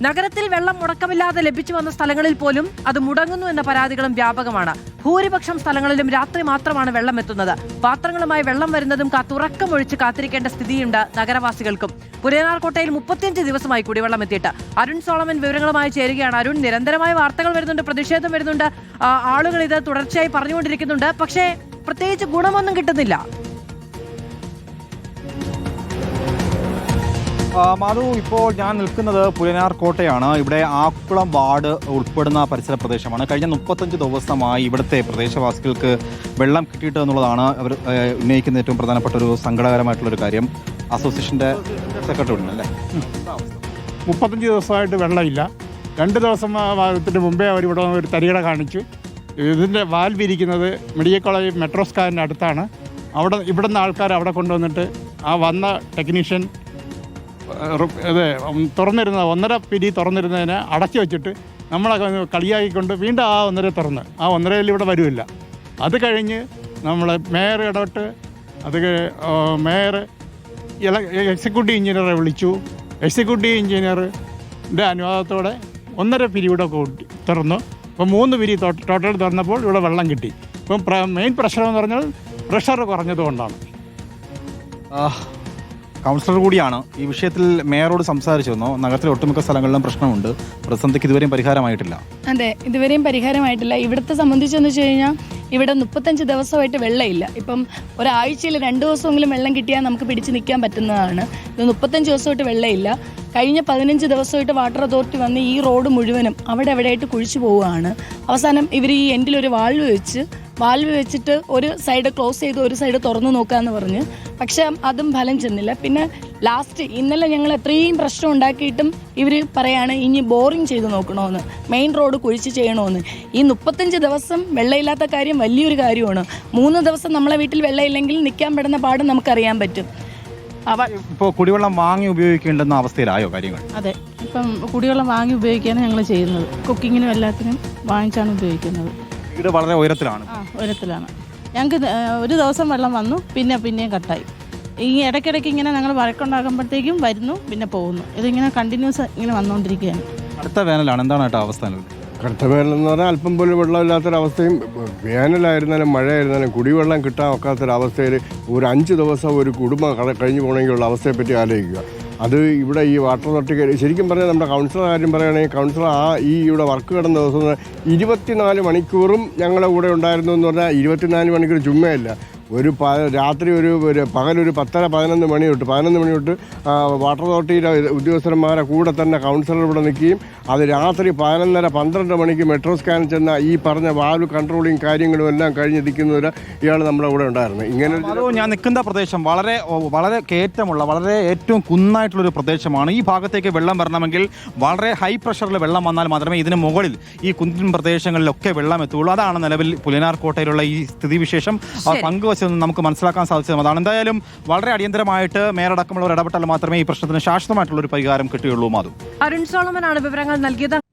നഗരത്തിൽ വെള്ളം മുടക്കമില്ലാതെ ലഭിച്ചു വന്ന സ്ഥലങ്ങളിൽ പോലും അത് മുടങ്ങുന്നു എന്ന പരാതികളും വ്യാപകമാണ്. ഭൂരിപക്ഷം സ്ഥലങ്ങളിലും രാത്രി മാത്രമാണ് വെള്ളം എത്തുന്നത്. പാത്രങ്ങളുമായി വെള്ളം വരുന്നതും കാത്തുറക്കമൊഴിച്ച് കാത്തിരിക്കേണ്ട സ്ഥിതിയുണ്ട് നഗരവാസികൾക്കും. പുലിയനാർകോട്ടയിൽ 35 ദിവസമായി കുടിവെള്ളം എത്തിയിട്ട്. അരുൺ സോളമൻ വിവരങ്ങളുമായി ചേരുകയാണ്. അരുൺ, നിരന്തരമായ വാർത്തകൾ വരുന്നുണ്ട്, പ്രതിഷേധം വരുന്നുണ്ട്, ആളുകൾ ഇത് തുടർച്ചയായി പറഞ്ഞുകൊണ്ടിരിക്കുന്നുണ്ട്. പക്ഷേ പ്രത്യേകിച്ച് ഗുണമൊന്നും കിട്ടുന്നില്ല. മാധു, ഇപ്പോൾ ഞാൻ നിൽക്കുന്നത് പുലിയനാർകോട്ടയാണ്. ഇവിടെ ആക്കുളം വാർഡ് ഉൾപ്പെടുന്ന പരിസര പ്രദേശമാണ്. കഴിഞ്ഞ 35 ദിവസമായി ഇവിടുത്തെ പ്രദേശവാസികൾക്ക് വെള്ളം കിട്ടിയിട്ട് എന്നുള്ളതാണ് അവർ ഉന്നയിക്കുന്ന ഏറ്റവും പ്രധാനപ്പെട്ട ഒരു സങ്കടകരമായിട്ടുള്ളൊരു കാര്യം. അസോസിയേഷൻ്റെ സെക്രട്ടറി ഉണ്ടല്ലേ? 35 ദിവസമായിട്ട് വെള്ളമില്ല. 2 ദിവസത്തിന് മുമ്പേ അവരിവിടെ ഒരു തരികട കാണിച്ചു. ഇതിൻ്റെ വാൽവിരിക്കുന്നത് മെഡിക്കൽ കോളേജ് മെട്രോ സ്കാനിൻ്റെ അടുത്താണ്. ഇവിടുന്ന് ആൾക്കാർ അവിടെ കൊണ്ടുവന്നിട്ട് ആ വന്ന ടെക്നീഷ്യൻ തുറന്നിരുന്നത് 1.5 പിരി തുറന്നിരുന്നതിനെ അടച്ചു വെച്ചിട്ട് നമ്മളെ കളിയാക്കിക്കൊണ്ട് വീണ്ടും ആ 1.5 തുറന്ന് ആ 1.5 ഇവിടെ വരുമില്ല. അത് കഴിഞ്ഞ് നമ്മൾ മേയർ ഇടപെട്ട് മേയർ എക്സിക്യൂട്ടീവ് എഞ്ചിനീയറെ വിളിച്ചു. എക്സിക്യൂട്ടീവ് എഞ്ചിനീയറിൻ്റെ അനുവാദത്തോടെ 1.5 പിരി ഇവിടെ തുറന്നു. അപ്പോൾ 3 പിരി ടോട്ടൽ തുറന്നപ്പോൾ ഇവിടെ വെള്ളം കിട്ടി. ഇപ്പം മെയിൻ പ്രശ്നമെന്ന് പറഞ്ഞാൽ പ്രഷർ കുറഞ്ഞതുകൊണ്ടാണ്. കൗൺസിലർ കൂടിയാണ് ഈ വിഷയത്തിൽ മേയറോട് സംസാരിച്ചു വന്നോ? നഗരത്തിലെ ഒട്ടുമിക്ക സ്ഥലങ്ങളിലും പ്രശ്നമുണ്ട്, പ്രതിസന്ധിക്ക് ഇതുവരെയും പരിഹാരമായിട്ടില്ല. അതെ, ഇതുവരെയും പരിഹാരമായിട്ടില്ല. ഇവിടുത്തെ സംബന്ധിച്ചെന്ന് വെച്ച് കഴിഞ്ഞാൽ ഇവിടെ 35 ദിവസമായിട്ട് വെള്ളമില്ല. ഇപ്പം ഒരാഴ്ചയിൽ 2 ദിവസമെങ്കിലും വെള്ളം കിട്ടിയാൽ നമുക്ക് പിടിച്ച് നിൽക്കാൻ പറ്റുന്നതാണ്. ഇത് 35 ദിവസമായിട്ട് വെള്ളമില്ല. കഴിഞ്ഞ 15 ദിവസമായിട്ട് വാട്ടർ അതോറിറ്റി വന്ന് ഈ റോഡ് മുഴുവനും അവിടെ എവിടെയായിട്ട് കുഴിച്ചു പോവുകയാണ്. അവസാനം ഇവർ ഈ എൻഡിലൊരു വാൽവ് വെച്ചിട്ട് ഒരു സൈഡ് ക്ലോസ് ചെയ്ത് ഒരു സൈഡ് തുറന്നു നോക്കാമെന്ന് പറഞ്ഞ്, പക്ഷെ അതും ഫലം ചെന്നില്ല. പിന്നെ ലാസ്റ്റ് ഇന്നലെ ഞങ്ങൾ എത്രയും പ്രശ്നം ഉണ്ടാക്കിയിട്ടും ഇവർ പറയാണ് ഇനി ബോറിങ് ചെയ്ത് നോക്കണമെന്ന്, മെയിൻ റോഡ് കുഴിച്ച് ചെയ്യണമെന്ന്. ഈ 35 ദിവസം വെള്ളമില്ലാത്ത കാര്യം വലിയൊരു കാര്യമാണ്. 3 ദിവസം നമ്മളെ വീട്ടിൽ വെള്ളമില്ലെങ്കിൽ നിൽക്കാൻ പെടുന്ന പാട് നമുക്കറിയാൻ പറ്റും. ഇപ്പോൾ കുടിവെള്ളം വാങ്ങി ഉപയോഗിക്കേണ്ടുന്ന അവസ്ഥയിലായോ കാര്യങ്ങൾ? അതെ, ഇപ്പം കുടിവെള്ളം വാങ്ങി ഉപയോഗിക്കുകയാണ് ഞങ്ങൾ ചെയ്യുന്നത്. കുക്കിങ്ങിനും എല്ലാത്തിനും വാങ്ങിച്ചാണ് ഉപയോഗിക്കുന്നത്. വീട് വളരെ ഉയരത്തിലാണ്. ഉയരത്തിലാണ്. ഞങ്ങൾക്ക് ഒരു ദിവസം വെള്ളം വന്നു, പിന്നെയും കട്ടായി. ഈ ഇടയ്ക്കിടയ്ക്ക് ഇങ്ങനെ ഞങ്ങൾ വഴക്കുണ്ടാകുമ്പോഴത്തേക്കും വരുന്നു, പിന്നെ പോകുന്നു. ഇതിങ്ങനെ കണ്ടിന്യൂസ് ഇങ്ങനെ വന്നുകൊണ്ടിരിക്കുകയാണ്. അടുത്ത വേനലാണ്, എന്താണ് കേട്ടോ അവസ്ഥ? കടുത്ത വേനലെന്ന് പറഞ്ഞാൽ അല്പം പോലും വെള്ളമില്ലാത്തൊരവസ്ഥയും, വേനലായിരുന്നാലും മഴയായിരുന്നാലും കുടിവെള്ളം കിട്ടാൻ ഒക്കാത്തൊരവസ്ഥയിൽ ഒരു 5 ദിവസം ഒരു കുടുംബം കഴിഞ്ഞു പോകണമെങ്കിലുള്ള അവസ്ഥയെപ്പറ്റി ആലോചിക്കുക. അത് ഇവിടെ ഈ വാട്ടർ അതോറിറ്റി ശരിക്കും പറഞ്ഞാൽ നമ്മുടെ കൗൺസിലർ കാര്യം പറയുകയാണെങ്കിൽ കൗൺസിലർ ഇവിടെ വർക്ക് കിടന്ന ദിവസം 24 മണിക്കൂറും ഞങ്ങളുടെ കൂടെ ഉണ്ടായിരുന്നു എന്ന് പറഞ്ഞാൽ 24 മണിക്കൂർ ചുമ്മയല്ല. രാത്രി പകലൊരു 10-11 മണി തൊട്ട് വാട്ടർ അതോറിറ്റിയിലെ ഉദ്യോഗസ്ഥന്മാരെ കൂടെ തന്നെ കൗൺസിലർ ഇവിടെ നിൽക്കുകയും അത് രാത്രി 11:30-12 മണിക്ക് മെട്രോ സ്കാനിൽ ചെന്ന ഈ പറഞ്ഞ വാൽവ് കൺട്രോളിങ് കാര്യങ്ങളും എല്ലാം കഴിഞ്ഞിരിക്കുന്നവരെ ഇയാൾ നമ്മുടെ കൂടെ ഉണ്ടായിരുന്നു. ഇങ്ങനെ ഞാൻ നിൽക്കുന്ന പ്രദേശം വളരെ വളരെ കയറ്റമുള്ള വളരെ ഏറ്റവും കുന്നായിട്ടുള്ളൊരു പ്രദേശമാണ്. ഈ ഭാഗത്തേക്ക് വെള്ളം വരണമെങ്കിൽ വളരെ ഹൈ പ്രഷറിൽ വെള്ളം വന്നാൽ മാത്രമേ ഇതിന് മുകളിൽ ഈ കുന്നിൻ പ്രദേശങ്ങളിലൊക്കെ വെള്ളം എത്തുകയുള്ളൂ. അതാണ് നിലവിൽ പുലിയനാർകോട്ടയിലുള്ള ഈ സ്ഥിതിവിശേഷം പങ്കുവച്ചതെന്ന് നമുക്ക് മനസ്സിലാക്കാൻ സാധിച്ചതും അതാണ്. എന്തായാലും വളരെ അടിയന്തരമായിട്ട് മേയറടക്കമുള്ളവർ ഇടപെട്ടാൽ മാത്രമേ ഈ പ്രശ്നത്തിന് ശാശ്വതമായിട്ടുള്ള ഒരു പരിഹാരം കിട്ടുകയുള്ളൂ. മാധു, അരുൺ സോളമനാണ് വിവരങ്ങൾ നൽകിയത്.